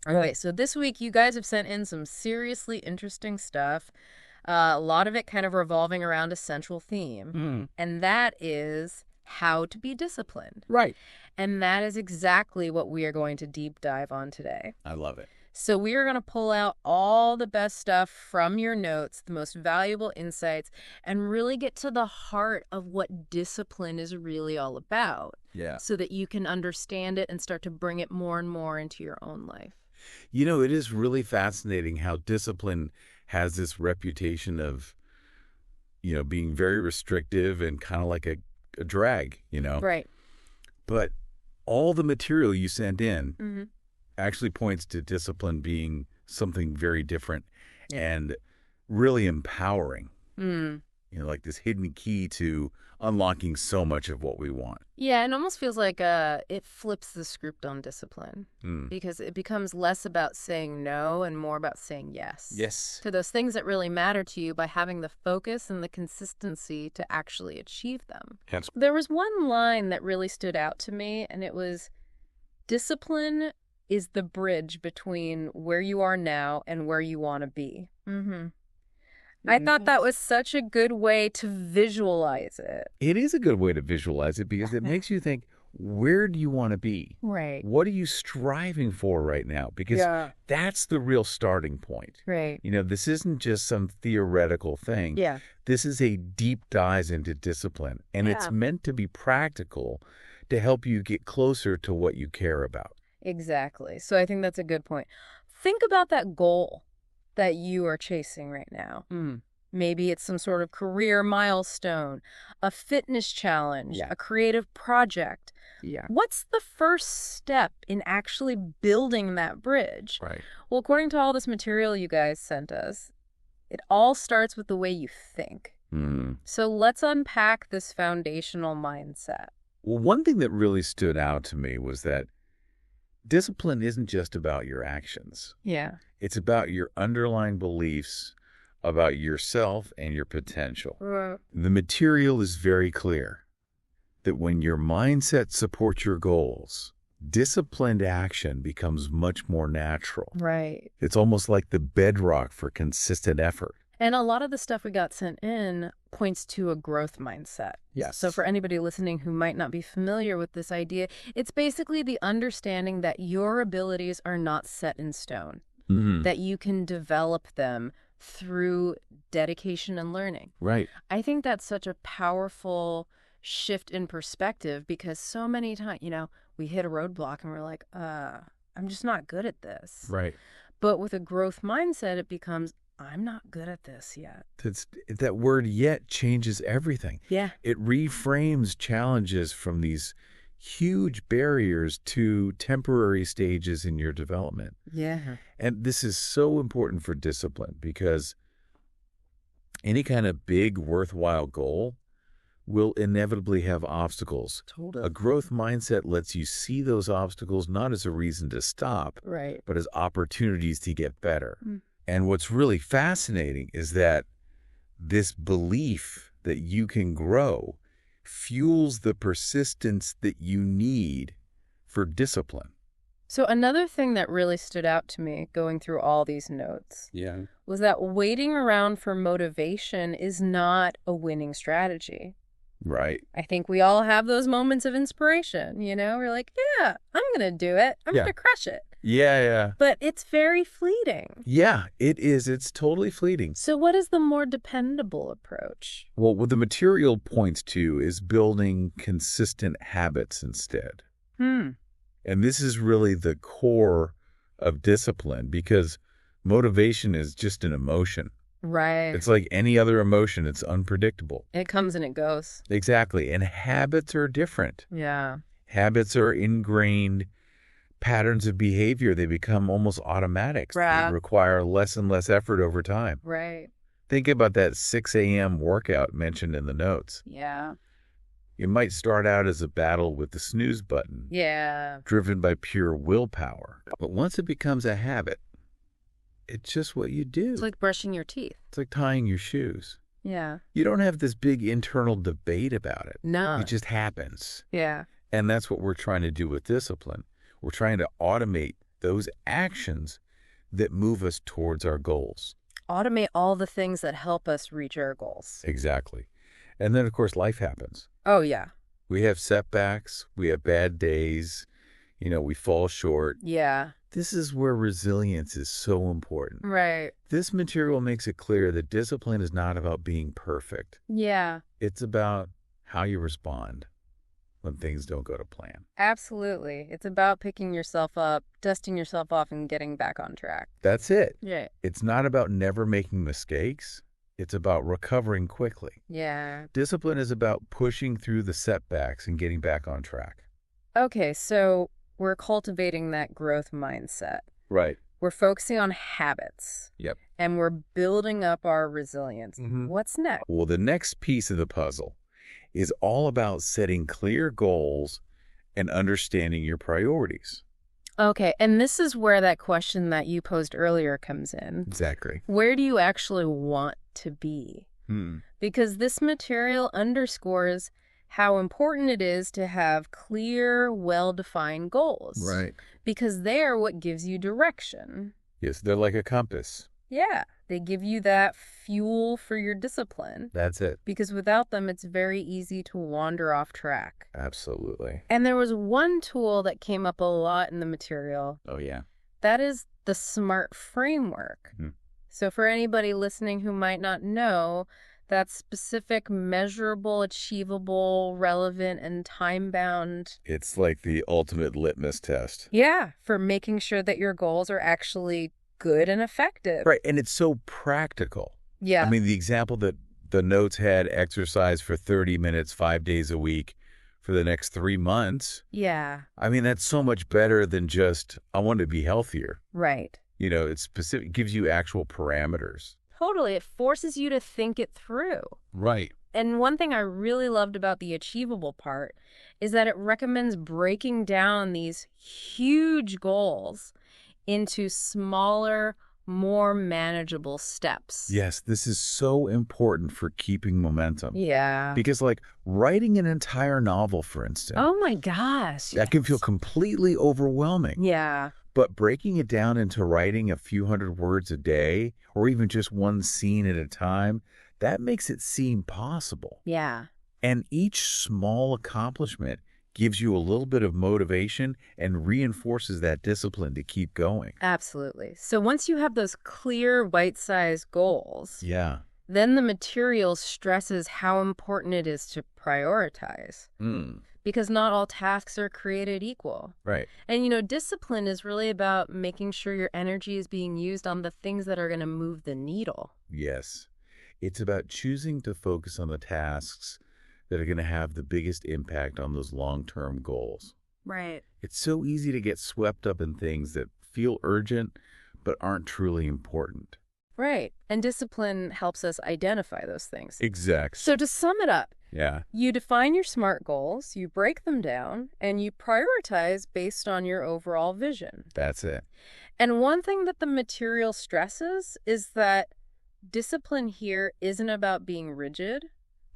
Okay, so this week you guys have sent in some seriously interesting stuff. A lot of it kind of revolving around a central theme, Mm. and that is how to be disciplined. Right. And that is exactly what we are going to deep dive on today. I love it. So we are going to pull out all the best stuff from your notes, the most valuable insights, and really get to the heart of what discipline is really all about. Yeah. So that you can understand it and start to bring it more and more into your own life. You know, it is really fascinating how discipline has this reputation of, being very restrictive and kind of like a drag, Right. But all the material you sent in Mm-hmm. actually points to discipline being something very different Yeah. and really empowering. Mm. Like this hidden key to unlocking so much of what we want. Yeah, it almost feels like it flips the script on discipline Mm. because it becomes less about saying no and more about saying yes. Yes. To those things that really matter to you by having the focus and the consistency to actually achieve them. Hence. There was one line that really stood out to me, and it was, discipline is the bridge between where you are now and where you want to be. Mm-hmm. I thought that was such a good way to visualize it. It is a good way to visualize it because it makes you think, where do you want to be? Right. What are you striving for right now? Because that's the real starting point. Right. This isn't just some theoretical thing. Yeah. This is a deep dive into discipline, and it's meant to be practical to help you get closer to what you care about. Exactly. So I think that's a good point. Think about that goal that you are chasing right now. Mm. Maybe it's some sort of career milestone, a fitness challenge, Yeah. a creative project. Yeah. What's the first step in actually building that bridge? Right. Well, according to all this material you guys sent us, it all starts with the way you think. Mm. So let's unpack this foundational mindset. Well, one thing that really stood out to me was that discipline isn't just about your actions. Yeah. It's about your underlying beliefs about yourself and your potential. The material is very clear that when your mindset supports your goals, disciplined action becomes much more natural. Right. It's almost like the bedrock for consistent effort. And a lot of the stuff we got sent in points to a growth mindset. Yes. So for anybody listening who might not be familiar with this idea, it's basically the understanding that your abilities are not set in stone, that you can develop them through dedication and learning. Right. I think that's such a powerful shift in perspective because so many times, we hit a roadblock and we're like, I'm just not good at this. Right. But with a growth mindset, it becomes, I'm not good at this yet. That word "yet" changes everything. Yeah. It reframes challenges from these huge barriers to temporary stages in your development. Yeah. And this is so important for discipline because any kind of big, worthwhile goal will inevitably have obstacles. Totally. A growth mindset lets you see those obstacles not as a reason to stop, Right. but as opportunities to get better. Mm. And what's really fascinating is that this belief that you can grow fuels the persistence that you need for discipline. So another thing that really stood out to me going through all these notes was that waiting around for motivation is not a winning strategy. Right. I think we all have those moments of inspiration, We're like, yeah, I'm going to do it. I'm going to crush it. Yeah. But it's very fleeting. Yeah, it is. It's totally fleeting. So what is the more dependable approach? Well, what the material points to is building consistent habits instead. And this is really the core of discipline because motivation is just an emotion. Right. It's like any other emotion. It's unpredictable. It comes and it goes. Exactly. And habits are different. Yeah. Habits are ingrained patterns of behavior. They become almost automatic. Right. They require less and less effort over time. Right. Think about that 6 a.m. workout mentioned in the notes. Yeah. It might start out as a battle with the snooze button. Yeah. Driven by pure willpower. But once it becomes a habit, it's just what you do. It's like brushing your teeth. It's like tying your shoes. Yeah. You don't have this big internal debate about it. No. It just happens. Yeah. And that's what we're trying to do with discipline. We're trying to automate those actions that move us towards our goals. Automate all the things that help us reach our goals. Exactly. And then, of course, life happens. Oh, yeah. We have setbacks. We have bad days. We fall short. Yeah. This is where resilience is so important. Right. This material makes it clear that discipline is not about being perfect. Yeah. It's about how you respond when things don't go to plan. Absolutely. It's about picking yourself up, dusting yourself off, and getting back on track. That's it. Yeah. It's not about never making mistakes. It's about recovering quickly. Yeah. Discipline is about pushing through the setbacks and getting back on track. Okay, so we're cultivating that growth mindset. Right. We're focusing on habits. Yep. And we're building up our resilience. What's next? Well, the next piece of the puzzle is all about setting clear goals and understanding your priorities. Okay, and this is where that question that you posed earlier comes in. Exactly. Where do you actually want to be? Because this material underscores how important it is to have clear, well-defined goals. Right. Because they're what gives you direction. Yes, they're like a compass. Yeah, they give you that fuel for your discipline. That's it. Because without them, it's very easy to wander off track. Absolutely. And there was one tool that came up a lot in the material. Oh, yeah. That is the SMART framework. So for anybody listening who might not know, that's specific, measurable, achievable, relevant, and time-bound. It's like the ultimate litmus test. Yeah, for making sure that your goals are actually good and effective. Right, and it's so practical. Yeah. I mean, the example that the notes had, exercise for 30 minutes, 5 days a week for the next 3 months. Yeah. I mean, that's so much better than just, I want to be healthier. Right. It's specific, gives you actual parameters. Totally. It forces you to think it through. Right. And one thing I really loved about the achievable part is that it recommends breaking down these huge goals into smaller, more manageable steps. Yes, this is so important for keeping momentum. Yeah. Because like writing an entire novel, for instance. Oh my gosh. That can feel completely overwhelming. Yeah. But breaking it down into writing a few hundred words a day, or even just one scene at a time, that makes it seem possible. Yeah. And each small accomplishment gives you a little bit of motivation and reinforces that discipline to keep going. Absolutely. So once you have those clear, bite-sized goals, Yeah. then the material stresses how important it is to prioritize. Because not all tasks are created equal. Right. And, discipline is really about making sure your energy is being used on the things that are going to move the needle. Yes. It's about choosing to focus on the tasks that are going to have the biggest impact on those long-term goals. Right. It's so easy to get swept up in things that feel urgent but aren't truly important. Right. And discipline helps us identify those things. Exactly. So to sum it up, Yeah. you define your SMART goals, you break them down, and you prioritize based on your overall vision. That's it. And one thing that the material stresses is that discipline here isn't about being rigid.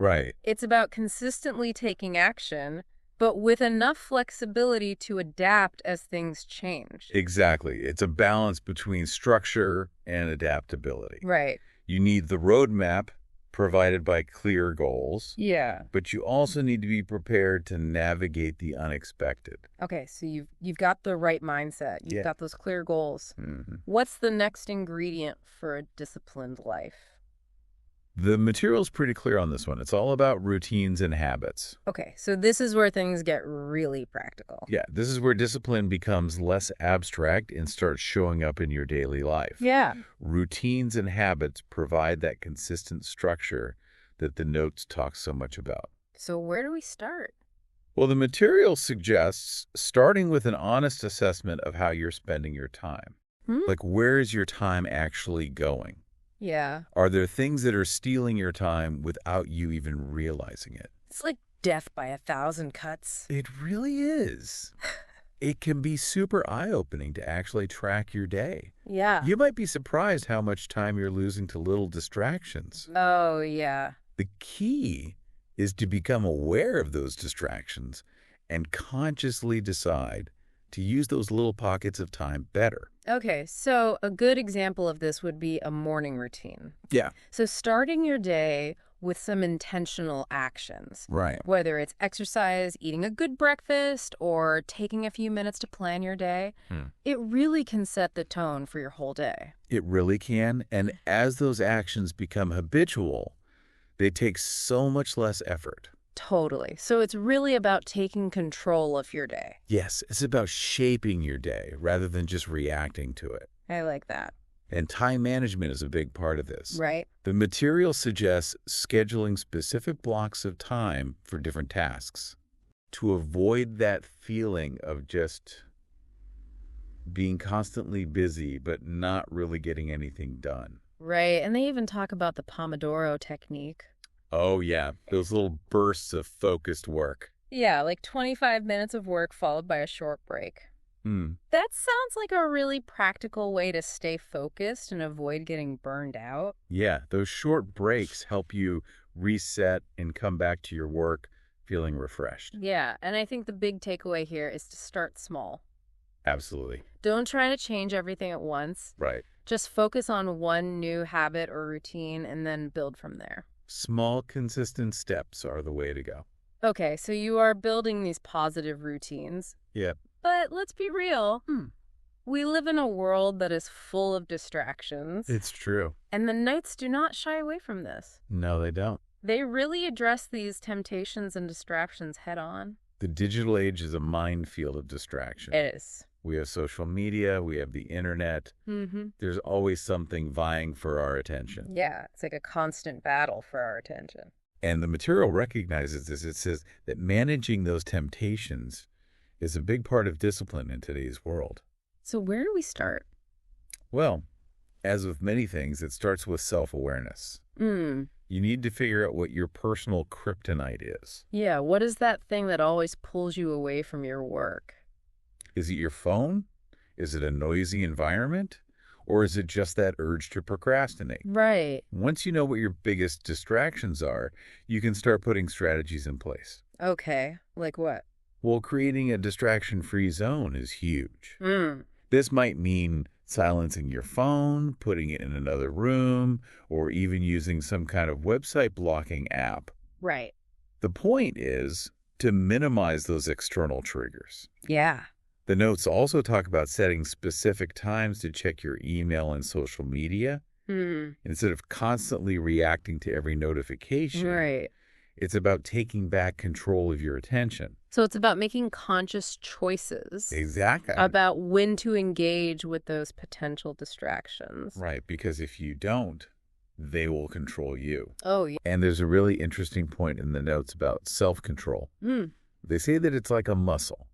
Right. It's about consistently taking action, but with enough flexibility to adapt as things change. Exactly. It's a balance between structure and adaptability. Right. You need the roadmap provided by clear goals, Yeah. but you also need to be prepared to navigate the unexpected. Okay, so you've got the right mindset. You've got those clear goals. What's the next ingredient for a disciplined life? The material's pretty clear on this one. It's all about routines and habits. Okay, so this is where things get really practical. Yeah, this is where discipline becomes less abstract and starts showing up in your daily life. Yeah. Routines and habits provide that consistent structure that the notes talk so much about. So where do we start? Well, the material suggests starting with an honest assessment of how you're spending your time. Like, where is your time actually going? Yeah. Are there things that are stealing your time without you even realizing it? It's like death by 1,000 cuts. It really is. It can be super eye-opening to actually track your day. Yeah. You might be surprised how much time you're losing to little distractions. Oh, yeah. The key is to become aware of those distractions and consciously decide to use those little pockets of time better. Okay, so a good example of this would be a morning routine. Yeah. So starting your day with some intentional actions, Right. whether it's exercise, eating a good breakfast, or taking a few minutes to plan your day, it really can set the tone for your whole day. It really can. And as those actions become habitual, they take so much less effort. Totally. So it's really about taking control of your day. Yes, it's about shaping your day rather than just reacting to it. I like that. And time management is a big part of this. Right. The material suggests scheduling specific blocks of time for different tasks to avoid that feeling of just being constantly busy but not really getting anything done. Right. And they even talk about the Pomodoro technique. Oh, yeah. Those little bursts of focused work. Yeah, like 25 minutes of work followed by a short break. That sounds like a really practical way to stay focused and avoid getting burned out. Yeah, those short breaks help you reset and come back to your work feeling refreshed. Yeah, and I think the big takeaway here is to start small. Absolutely. Don't try to change everything at once. Right. Just focus on one new habit or routine and then build from there. Small, consistent steps are the way to go. Okay, so you are building these positive routines. Yeah. But let's be real. We live in a world that is full of distractions. It's true. And the Knights do not shy away from this. No, they don't. They really address these temptations and distractions head on. The digital age is a minefield of distraction. It is. We have social media, we have the internet. There's always something vying for our attention. Yeah, it's like a constant battle for our attention. And the material recognizes this. It says that managing those temptations is a big part of discipline in today's world. So where do we start? Well, as with many things, it starts with self-awareness. You need to figure out what your personal kryptonite is. Yeah, what is that thing that always pulls you away from your work? Is it your phone? Is it a noisy environment? Or is it just that urge to procrastinate? Right. Once you know what your biggest distractions are, you can start putting strategies in place. Okay, like what? Well, creating a distraction-free zone is huge. This might mean silencing your phone, putting it in another room, or even using some kind of website blocking app. Right. The point is to minimize those external triggers. Yeah. The notes also talk about setting specific times to check your email and social media. Instead of constantly reacting to every notification. Right. It's about taking back control of your attention. So it's about making conscious choices. Exactly. About when to engage with those potential distractions. Right, because if you don't, they will control you. Oh, yeah. And there's a really interesting point in the notes about self-control. They say that it's like a muscle.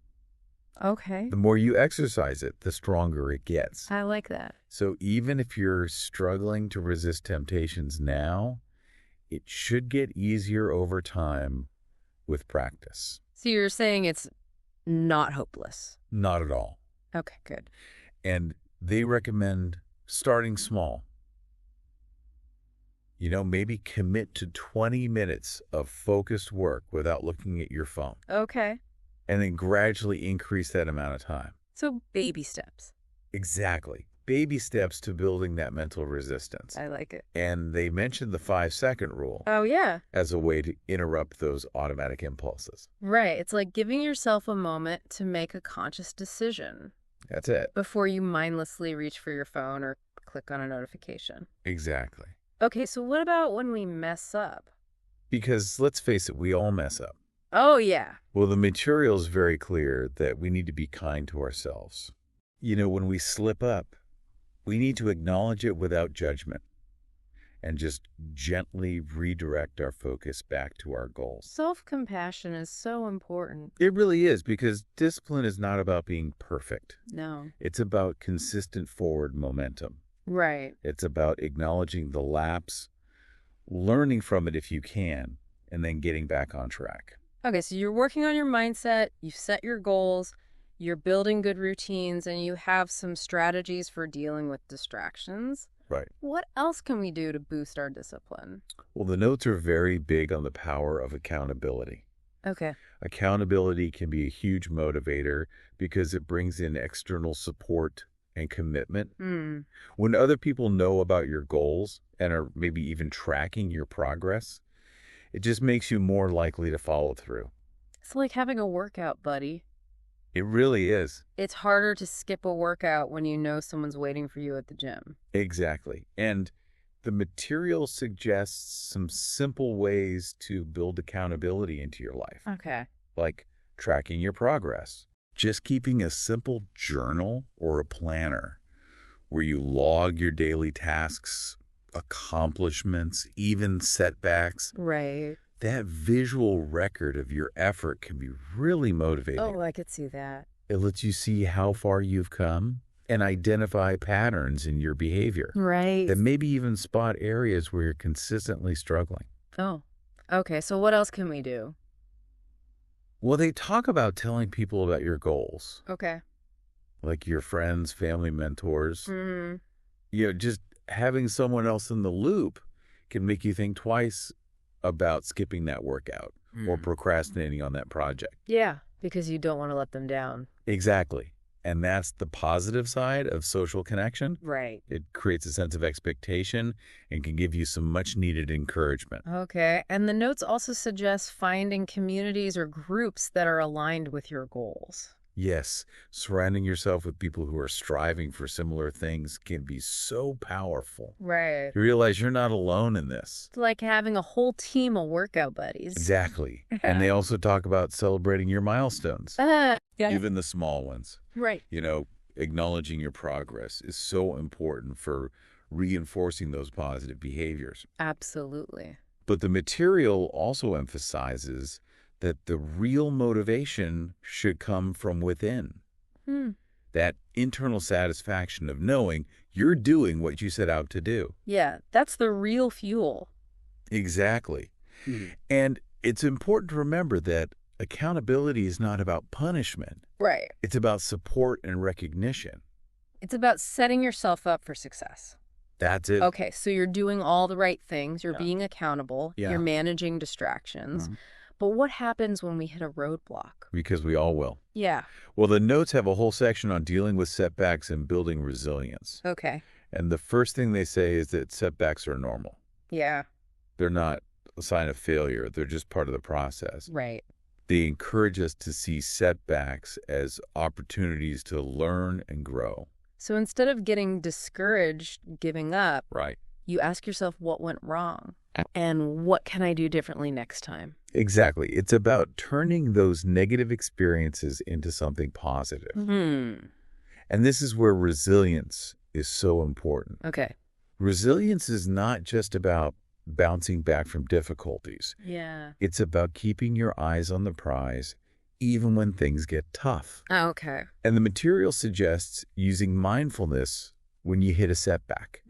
Okay. The more you exercise it, the stronger it gets. I like that. So even if you're struggling to resist temptations now, it should get easier over time with practice. So you're saying it's not hopeless? Not at all. Okay, good. And they recommend starting small. You know, maybe commit to 20 minutes of focused work without looking at your phone. Okay. And then gradually increase that amount of time. So baby steps. Exactly. Baby steps to building that mental resistance. I like it. And they mentioned the 5-second rule. Oh, yeah. As a way to interrupt those automatic impulses. Right. It's like giving yourself a moment to make a conscious decision. That's it. Before you mindlessly reach for your phone or click on a notification. Exactly. Okay, so what about when we mess up? Because let's face it, we all mess up. Oh, yeah. Well, the material is very clear that we need to be kind to ourselves. You know, when we slip up, we need to acknowledge it without judgment and just gently redirect our focus back to our goals. Self-compassion is so important. It really is, because discipline is not about being perfect. No. It's about consistent forward momentum. Right. It's about acknowledging the lapse, learning from it if you can, and then getting back on track. Okay, so you're working on your mindset, you've set your goals, you're building good routines, and you have some strategies for dealing with distractions. Right. What else can we do to boost our discipline? Well, the notes are very big on the power of accountability. Okay. Accountability can be a huge motivator because it brings in external support and commitment. When other people know about your goals and are maybe even tracking your progress, it just makes you more likely to follow through. It's like having a workout buddy. It really is. It's harder to skip a workout when you know someone's waiting for you at the gym. Exactly. And the material suggests some simple ways to build accountability into your life, Okay. like tracking your progress. Just keeping a simple journal or a planner where you log your daily tasks, accomplishments, even setbacks. Right. That visual record of your effort can be really motivating. Oh, I could see that. It lets you see how far you've come and identify patterns in your behavior. Right. That maybe even spot areas where you're consistently struggling. Oh, okay. So what else can we do? Well, they talk about telling people about your goals, Okay. like your friends, family, mentors. Mm-hmm. Just having someone else in the loop can make you think twice about skipping that workout or procrastinating on that project. Yeah, because you don't want to let them down. Exactly. And that's the positive side of social connection. Right. It creates a sense of expectation and can give you some much needed encouragement. Okay. And the notes also suggest finding communities or groups that are aligned with your goals. Yes, surrounding yourself with people who are striving for similar things can be so powerful. Right. You realize you're not alone in this. It's like having a whole team of workout buddies. Exactly. And they also talk about celebrating your milestones, Yeah. even the small ones. Right. Acknowledging your progress is so important for reinforcing those positive behaviors. Absolutely. But the material also emphasizes that the real motivation should come from within. That internal satisfaction of knowing you're doing what you set out to do. Yeah, that's the real fuel. Exactly. And it's important to remember that accountability is not about punishment. Right. It's about support and recognition. It's about setting yourself up for success. That's it. Okay, so you're doing all the right things. You're being accountable. Yeah. You're managing distractions. But what happens when we hit a roadblock? Because we all will. Yeah. Well, the notes have a whole section on dealing with setbacks and building resilience. Okay. And the first thing they say is that setbacks are normal. Yeah. They're not a sign of failure. They're just part of the process. Right. They encourage us to see setbacks as opportunities to learn and grow. So instead of getting discouraged, giving up, Right. you ask yourself what went wrong and what can I do differently next time? Exactly. It's about turning those negative experiences into something positive. And this is where resilience is so important. Okay. Resilience is not just about bouncing back from difficulties. Yeah. It's about keeping your eyes on the prize even when things get tough. Oh, okay. And the material suggests using mindfulness when you hit a setback.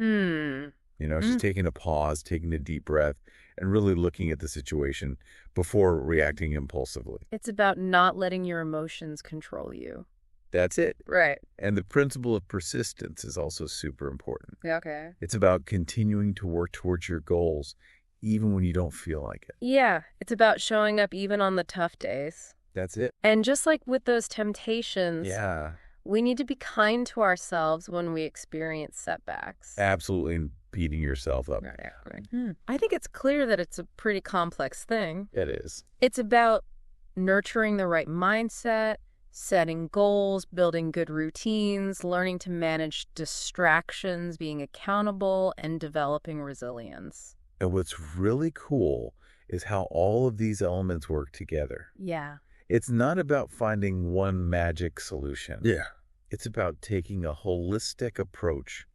Just taking a pause, taking a deep breath, and really looking at the situation before reacting impulsively. It's about not letting your emotions control you. That's it. Right. And the principle of persistence is also super important. Okay. It's about continuing to work towards your goals even when you don't feel like it. Yeah. It's about showing up even on the tough days. That's it. And just like with those temptations, we need to be kind to ourselves when we experience setbacks. Absolutely. And beating yourself up. Right. I think it's clear that it's a pretty complex thing. It is. It's about nurturing the right mindset, setting goals, building good routines, learning to manage distractions, being accountable, and developing resilience. And what's really cool is how all of these elements work together. Yeah. It's not about finding one magic solution. Yeah. It's about taking a holistic approach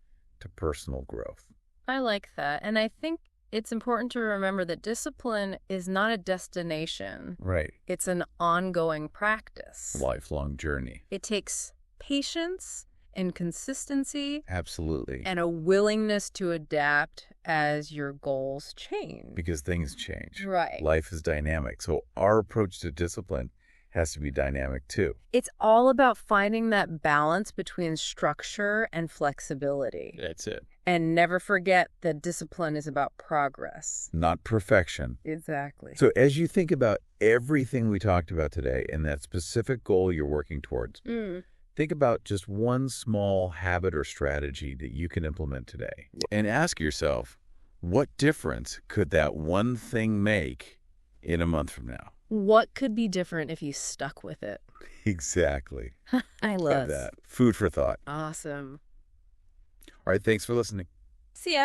to personal growth. I like that. And I think it's important to remember that discipline is not a destination. Right. It's an ongoing practice. Lifelong journey. It takes patience and consistency. Absolutely. And a willingness to adapt as your goals change. Because things change. Right. Life is dynamic. So our approach to discipline has to be dynamic too. It's all about finding that balance between structure and flexibility. That's it. And never forget that discipline is about progress. Not perfection. Exactly. So as you think about everything we talked about today and that specific goal you're working towards, think about just one small habit or strategy that you can implement today. And ask yourself, what difference could that one thing make in a month from now? What could be different if you stuck with it? Exactly. I love that. Food for thought. Awesome. All right, thanks for listening. See ya.